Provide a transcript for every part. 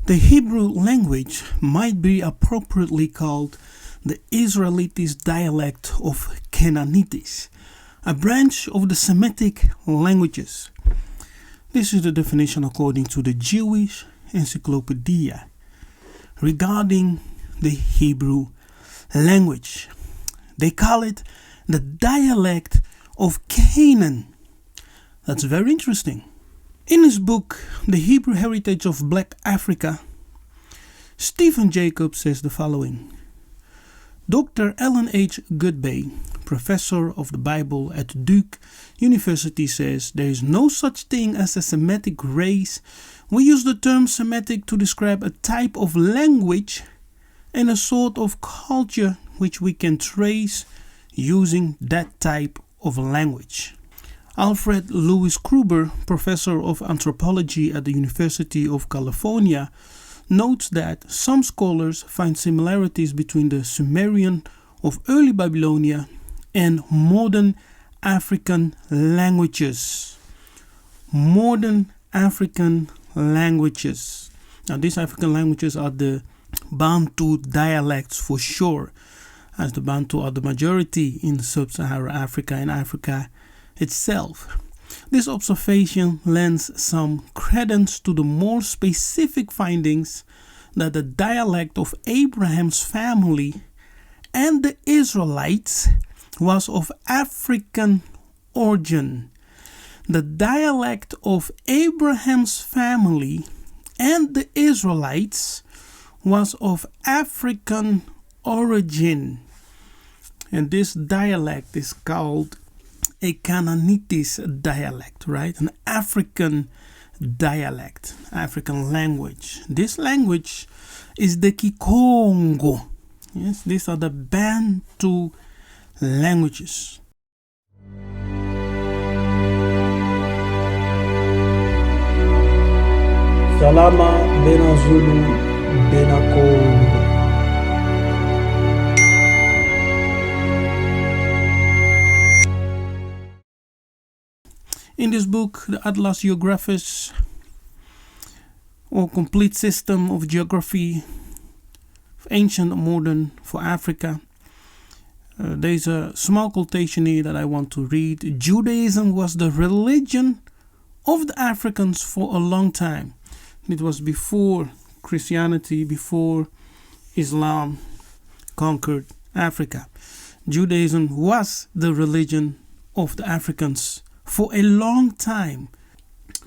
The Hebrew language might be appropriately called the Israelites dialect of Canaanites, a branch of the Semitic languages. This is the definition according to the Jewish Encyclopedia regarding the Hebrew language. They call it the dialect of Canaan. That's very interesting. In his book, The Hebrew Heritage of Black Africa, Stephen Jacobs says the following. Dr. Ellen H. Goodbay, professor of the Bible at Duke University, says there is no such thing as a Semitic race. We use the term Semitic to describe a type of language and a sort of culture which we can trace using that type of language. Alfred Louis Kruber, professor of anthropology at the University of California, notes that some scholars find similarities between the Sumerian of early Babylonia and modern African languages. Modern African languages. Now, these African languages are the Bantu dialects for sure, as the Bantu are the majority in sub-Saharan Africa and Africa itself. This observation lends some credence to the more specific findings that the dialect of Abraham's family and the Israelites was of African origin. The dialect of Abraham's family and the Israelites was of African origin. And this dialect is called a Canaanite dialect, right? An African dialect, African language. This language is the Kikongo. Yes, these are the Bantu languages. Salama Bena Zulu, Bena Kongo. In this book, the Atlas Geographus, or complete system of geography, of ancient and modern for Africa, there's a small quotation here that I want to read. Judaism was the religion of the Africans for a long time. It was before Christianity, before Islam conquered Africa. Judaism was the religion of the Africans for a long time.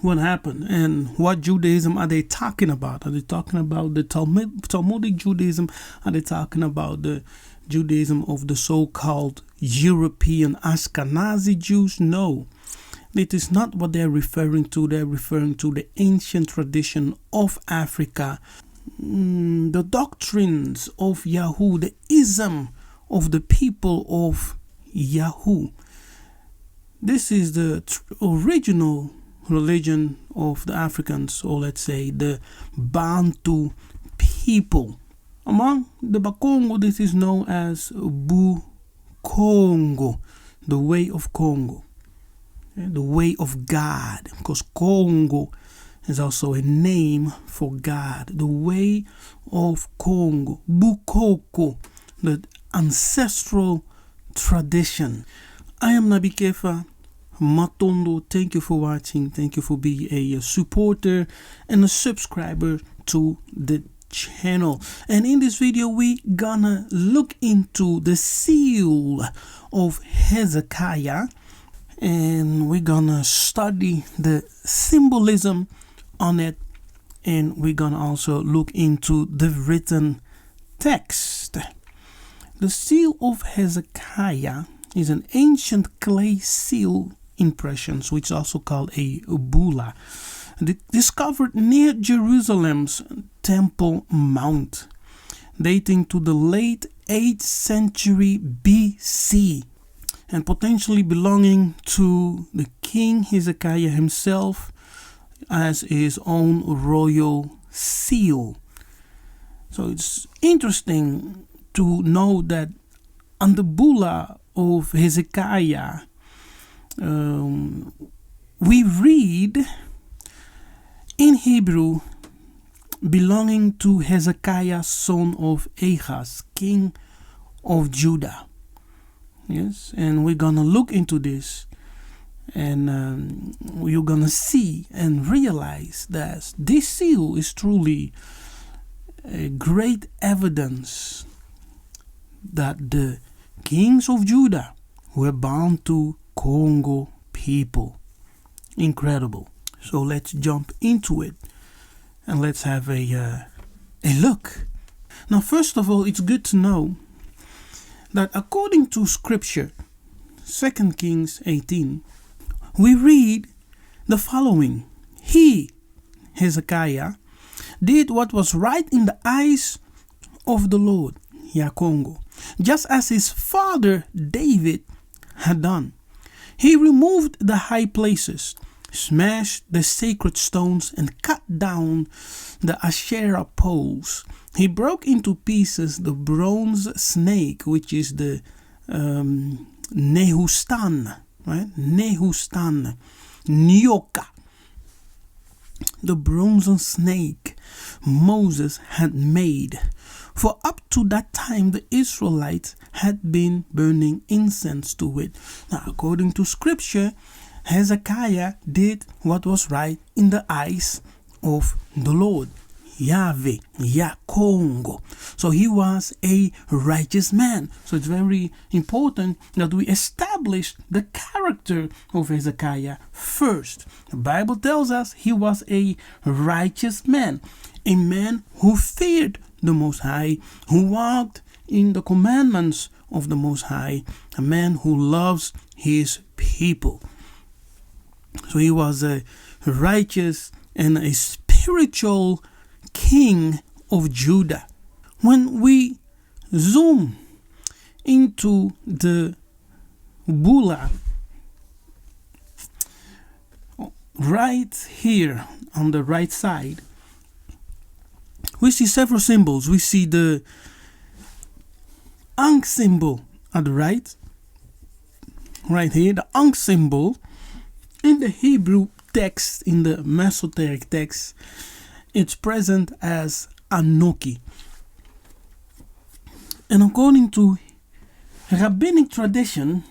What happened and what Judaism are they talking about? Are they talking about the Talmudic Judaism? Are they talking about the Judaism of the so-called European Ashkenazi Jews? No, it is not what they're referring to. They're referring to the ancient tradition of Africa, the doctrines of Yahoo, the ism of the people of Yahoo. This is the original religion of the Africans, or let's say the Bantu people. Among the Bakongo, this is known as Kongo, the way of Congo, the way of God, because Congo is also a name for God, the way of Congo, Bokoko, the ancestral tradition. I am Nabi Kefas, Matondo. Thank you for watching. Thank you for being a supporter and a subscriber to the channel. And in this video, we gonna look into the seal of Hezekiah, and we're gonna study the symbolism on it, and we're gonna also look into the written text. The seal of Hezekiah is an ancient clay seal impressions, which is also called a bulla, discovered near Jerusalem's Temple Mount, dating to the late 8th century BC, and potentially belonging to the King Hezekiah himself as his own royal seal. So it's interesting to know that on the bulla of Hezekiah, we read in Hebrew belonging to Hezekiah, son of Ahaz, king of Judah. Yes, and we're gonna look into this, and you're gonna see and realize that this seal is truly a great evidence that the kings of Judah were Bantu-Kongo people. Incredible. So let's jump into it and let's have a look. Now, first of all, it's good to know that according to scripture, 2 Kings 18, we read the following. He, Hezekiah, did what was right in the eyes of the Lord, Kongo, just as his father David had done. He removed the high places, smashed the sacred stones, and cut down the Asherah poles. He broke into pieces the bronze snake, which is the Nehustan, right? Nehustan, Nyoka, the bronze snake Moses had made. For up to that time, the Israelites had been burning incense to it. Now, according to scripture, Hezekiah did what was right in the eyes of the Lord, Yahweh, Kongo. So he was a righteous man. So it's very important that we establish the character of Hezekiah first. The Bible tells us he was a righteous man, a man who feared the Most High, who walked in the commandments of the Most High, a man who loves his people. So he was a righteous and a spiritual king of Judah. When we zoom into the bulla, right here on the right side, we see several symbols. We see the Ankh symbol at the right here, the Ankh symbol. In the Hebrew text, in the Masoretic text, it's present as Anoki. And according to rabbinic tradition,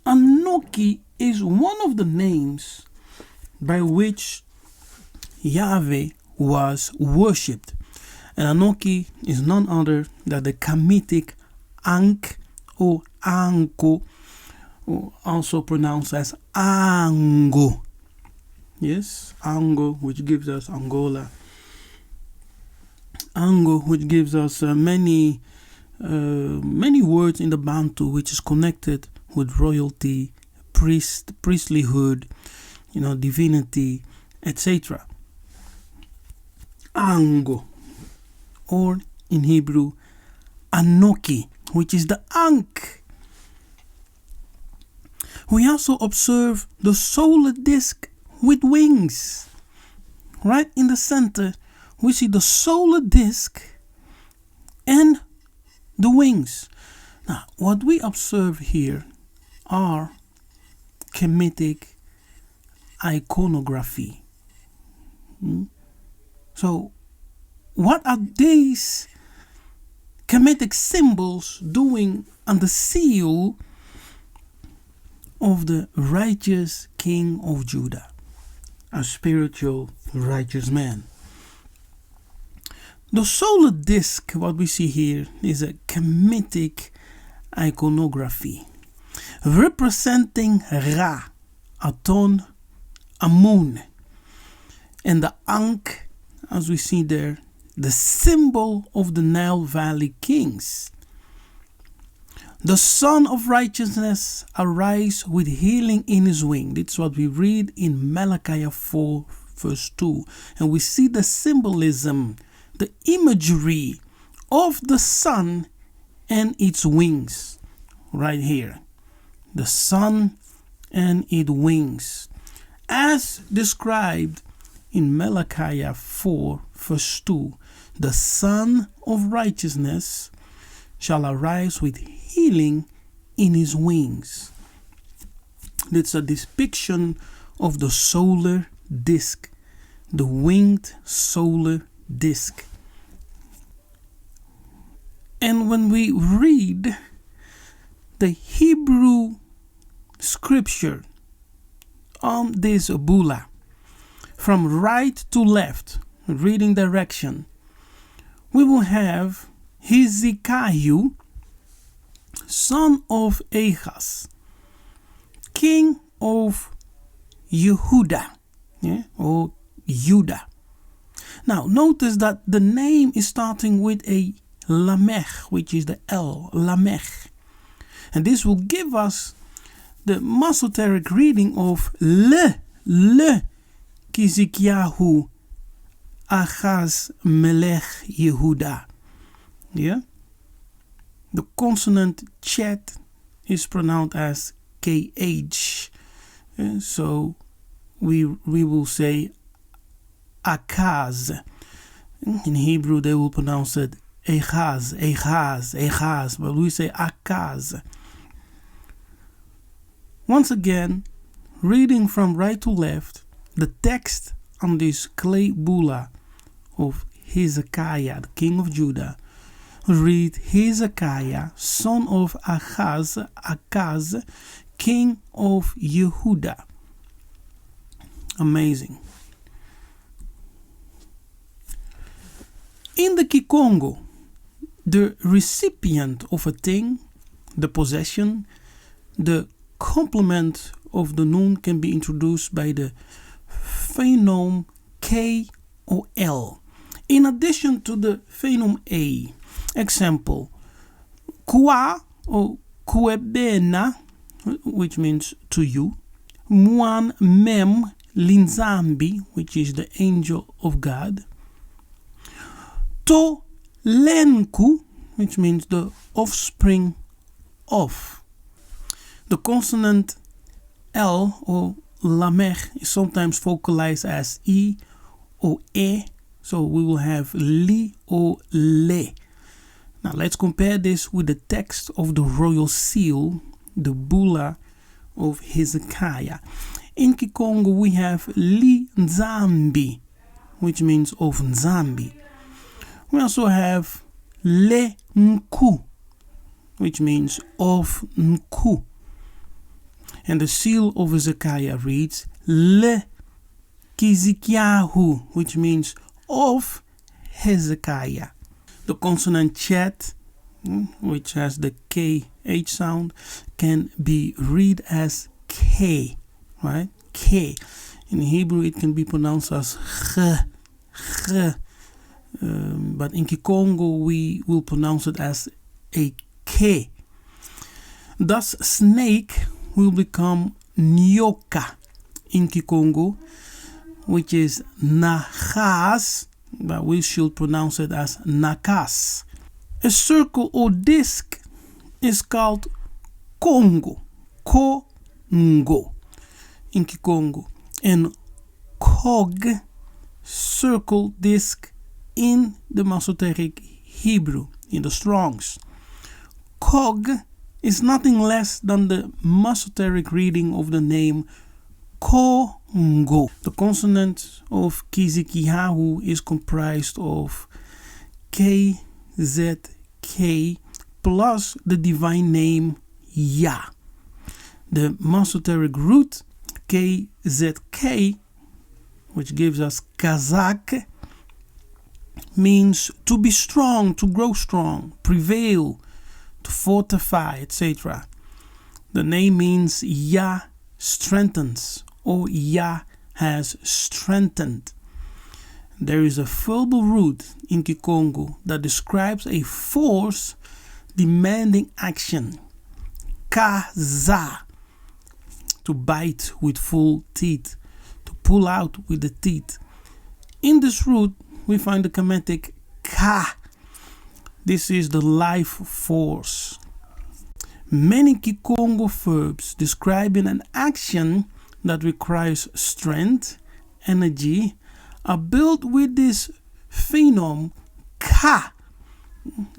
Anoki is one of the names by which Yahweh was worshipped. And Anoki is none other than the Kemetic Ankh or Anko, or also pronounced as Ango. Yes, Ango, which gives us Angola. Ango, which gives us many words in the Bantu, which is connected with royalty, priestlyhood, divinity, etc. Ango, or in Hebrew, Anoki, which is the Ankh. We also observe the solar disk with wings. Right in the center, we see the solar disk and the wings. Now, what we observe here are Kemetic iconography. So, what are these Kemetic symbols doing on the seal of the righteous king of Judah, a spiritual righteous man? The solar disk, what we see here, is a Kemetic iconography representing Ra, Aton, Amun, and the Ankh, as we see there, the symbol of the Nile Valley kings. The Son of Righteousness arise with healing in his wing. That's what we read in Malachi 4 verse 2. And we see the symbolism, the imagery of the sun and its wings right here. The sun and its wings, as described in Malachi 4 verse 2. The Son of Righteousness shall arise with healing in his wings. It's a depiction of the solar disk, the winged solar disc. And when we read the Hebrew scripture on this bulla, from right to left, reading direction, we will have Hezekiah, son of Ahaz, king of Yehuda, or Judah. Now, notice that the name is starting with a Lamech, which is the L, Lamech. And this will give us the Masoteric reading of Le Hezekiah Achaz Melech Yehuda. Yeah? The consonant chet is pronounced as KH. So we will say Akaz. In Hebrew they will pronounce it Echaz, Echaz, Echaz, but we say Akaz. Once again, reading from right to left, the text on this clay bulla of Hezekiah, the king of Judah, read Hezekiah, son of Achaz, Akaz, king of Yehuda. Amazing. In the Kikongo, the recipient of a thing, the possession, the complement of the noun can be introduced by the phenome K or L. In addition to the phenome A, example, Kwa or Kwebena, which means to you, Muan Mem Nzambi, which is the angel of God, To Lenku, which means the offspring of. The consonant L or Lamech is sometimes vocalized as I or E, so we will have Li or Le. Now let's compare this with the text of the royal seal, the bulla of Hezekiah. In Kikongo we have Li Nzambi, which means of Nzambi. We also have Le Nku, which means of Nku. And the seal of Hezekiah reads Le Hezekiah, which means of Hezekiah. The consonant chet, which has the KH sound, can be read as K, right? K. In Hebrew it can be pronounced as Ch. But in Kikongo we will pronounce it as a K. Thus snake will become nyoka in Kikongo, which is nagas, but we should pronounce it as nakas. A circle or disc is called Kongo, Kongo in Kikongo, and Kog, circle disc in the Masoteric Hebrew, in the Strongs. Kog is nothing less than the Masoteric reading of the name Kongo. The consonant of Hezekiah is comprised of KZK plus the divine name Yah. The Masoteric root KZK, which gives us Kazak, means to be strong, to grow strong, prevail, to fortify, etc. The name means Yah strengthens, or Yah has strengthened. There is a verbal root in Kikongo that describes a force demanding action. Kaza, to bite with full teeth, to pull out with the teeth. In this root we find the chromatic Ka. This is the life force. Many Kikongo verbs describing an action that requires strength, energy, are built with this phenome Ka.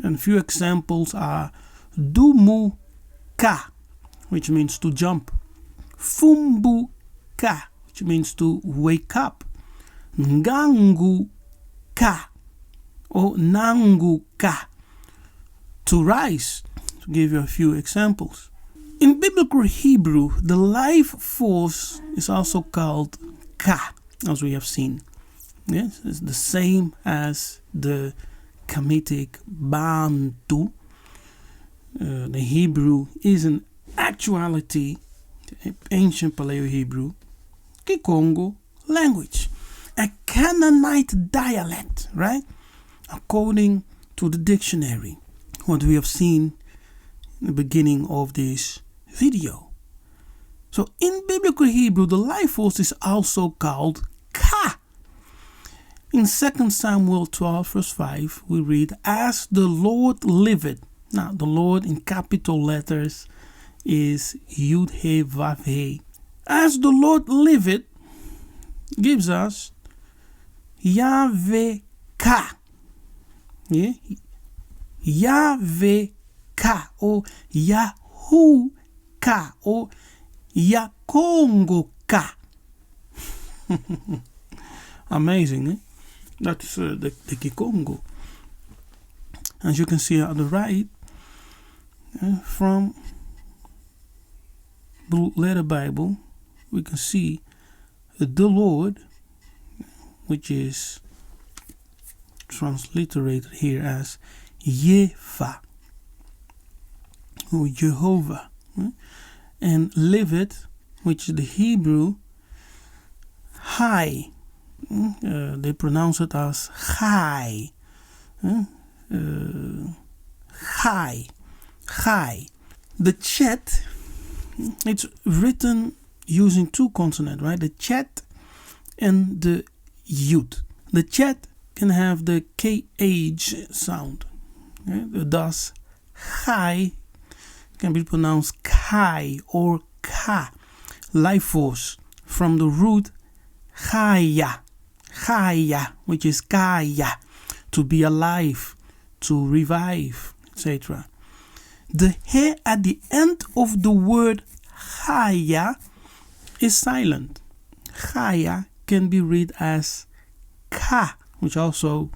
And few examples are Dumu Ka, which means to jump. Fumbu Ka, which means to wake up. Ngangu Ka, or nanguka, to rise, to give you a few examples. In biblical Hebrew, the life force is also called ka, as we have seen. Yes, it's the same as the Kamitic Bantu. The Hebrew is in actuality ancient Paleo-Hebrew, Kikongo language, a Canaanite dialect, right? According to the dictionary, what we have seen in the beginning of this video. So in biblical Hebrew, the life force is also called Ka. In 2 Samuel 12 verse 5, we read, as the Lord liveth. Now, the Lord in capital letters is Yud He Vav He. As the Lord liveth gives us Yahweh Ka. Yeah? Yahweh Ka or Yahu Ka or Yakongo Ka. Amazing, eh? That's the Kikongo. As you can see on the right, from the letter Bible, we can see the Lord, which is transliterated here as Yefa or Jehovah, and liveth, which is the Hebrew High. They pronounce it as Chai. Chai. The Chet, it's written using two consonants, right? The Chet and the Yud. The Chet can have the KH sound. Thus, Chai can be pronounced Kai or Ka. Life force from the root Chaya, which is Kaya, to be alive, to revive, etc. The he at the end of the word Chaya is silent. Chaya can be read as Ka, which also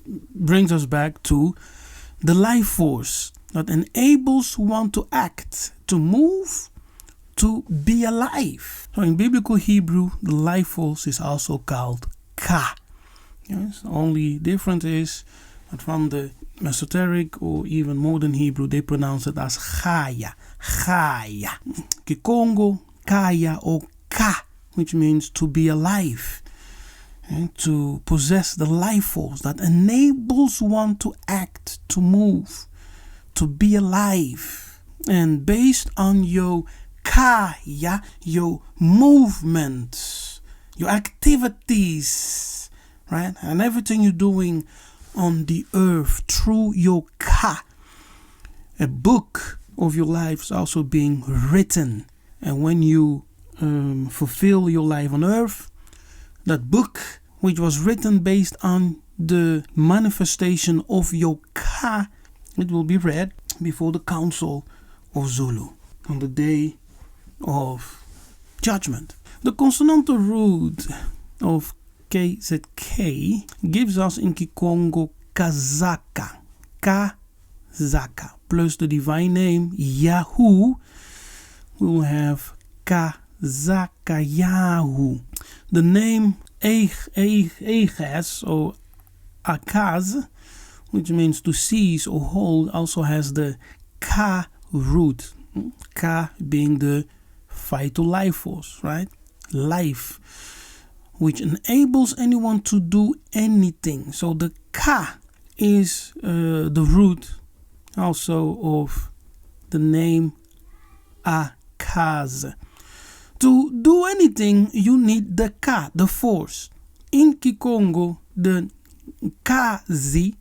brings us back to the life force that enables one to act, to move, to be alive. So in biblical Hebrew, the life force is also called Ka. Yes, the only difference is that from the Mesoteric or even modern Hebrew, they pronounce it as Chaya. Kikongo, Kaya or Ka, which means to be alive, and to possess the life force that enables one to act, to move, to be alive. And based on your Kaya, your movements, your activities, right? And everything you're doing on the earth through your Ka, a book of your life is also being written. And when you fulfill your life on earth, that book, which was written based on the manifestation of your Ka, it will be read before the Council of Zulu on the day of judgment. The consonantal root of KZK gives us in Kikongo Kazaka. Kazaka. Plus the divine name Yahu, we will have Kazakayahu. The name Eges or Akaz, which means to seize or hold, also has the Ka root. Ka being the vital life force, right? Life, which enables anyone to do anything. So the Ka is the root also of the name Akaz. To do anything, you need the Ka, the force. In Kikongo, the Kazi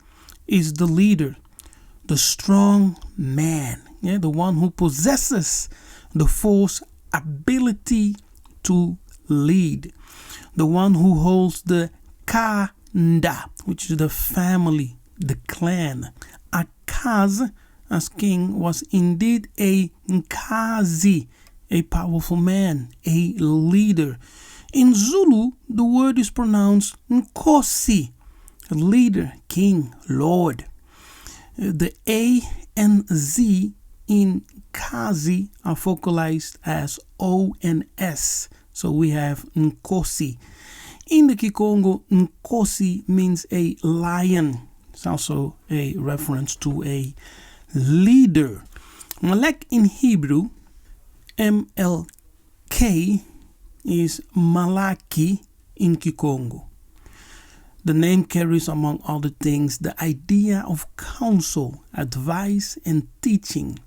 is the leader, the strong man, the one who possesses the force ability to lead, the one who holds the Kanda, which is the family, the clan. Akaz, as king, was indeed a Nkazi, a powerful man, a leader. In Zulu, the word is pronounced Nkosi, leader, king, lord. The A and Z in Kazi are focalized as O and S. So we have Nkosi. In the Kikongo, Nkosi means a lion. It's also a reference to a leader. Malek in Hebrew, MLK, is Malaki in Kikongo. The name carries, among other things, the idea of counsel, advice, and teaching.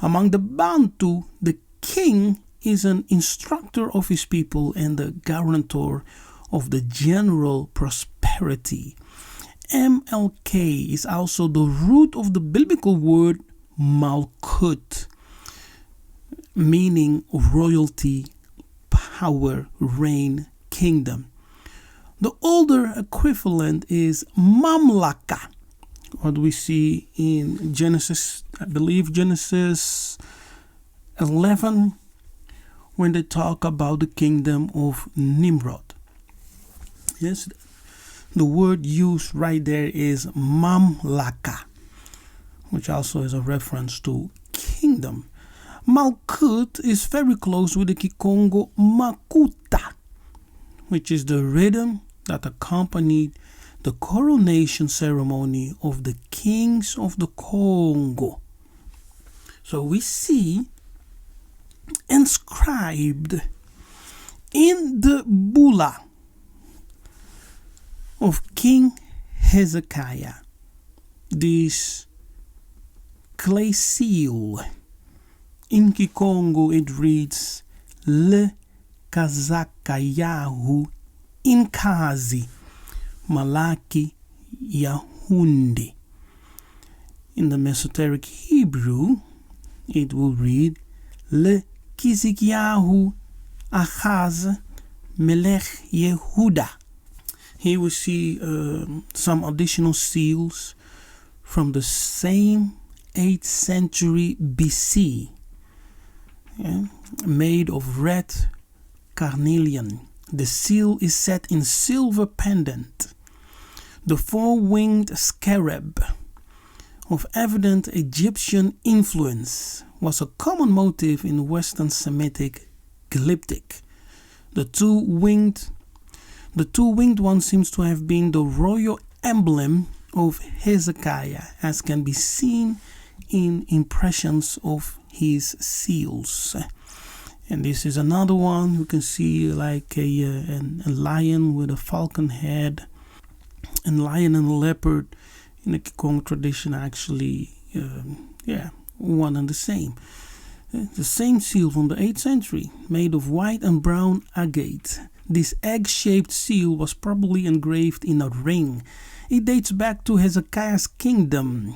Among the Bantu, the king is an instructor of his people and the guarantor of the general prosperity. MLK is also the root of the biblical word Malkut, meaning royalty, power, reign, kingdom. The older equivalent is Mamlaka, what we see in Genesis, I believe Genesis 11, when they talk about the kingdom of Nimrod. Yes, the word used right there is Mamlaka, which also is a reference to kingdom. Malkut is very close with the Kikongo Makuta, which is the rhythm that accompanied the coronation ceremony of the kings of the Congo. So we see inscribed in the bulla of King Hezekiah this clay seal. In Kikongo it reads Le Kazakayahu Inkazi Malaki Yahundi. In the Mesoteric Hebrew, it will read Le Hezekiah Achaz Melech Yehuda. Here we see some additional seals from the same 8th century BC, made of red carnelian. The seal is set in silver pendant. The four-winged scarab of evident Egyptian influence was a common motif in Western Semitic glyptic. The two-winged one seems to have been the royal emblem of Hezekiah, as can be seen in impressions of his seals. And this is another one. You can see like a lion with a falcon head, and lion and leopard in the Kikongo tradition actually, one and the same. The same seal from the 8th century, made of white and brown agate. This egg-shaped seal was probably engraved in a ring. It dates back to Hezekiah's kingdom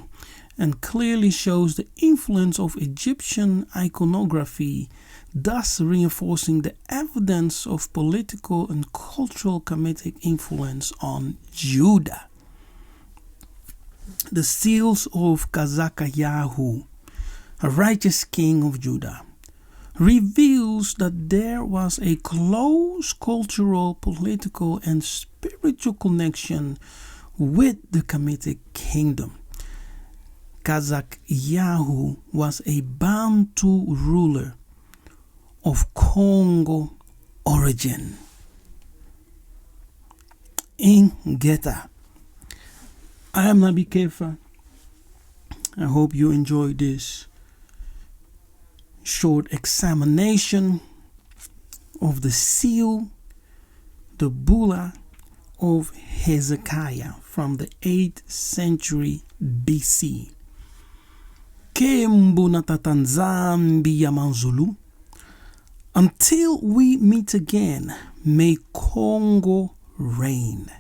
and clearly shows the influence of Egyptian iconography, thus reinforcing the evidence of political and cultural Kemetic influence on Judah. The seals of Hezekiah, a righteous king of Judah, reveals that there was a close cultural, political, and spiritual connection with the Kemetic kingdom. Hezekiah was a Bantu ruler of Kongo origin. Ingeta. I am Nzambi Kefas. I hope you enjoyed this short examination of the seal, the bulla of Hezekiah from the 8th century BC. Kembu natata Nzambi Ampungu. Until we meet again, may Kongo reign.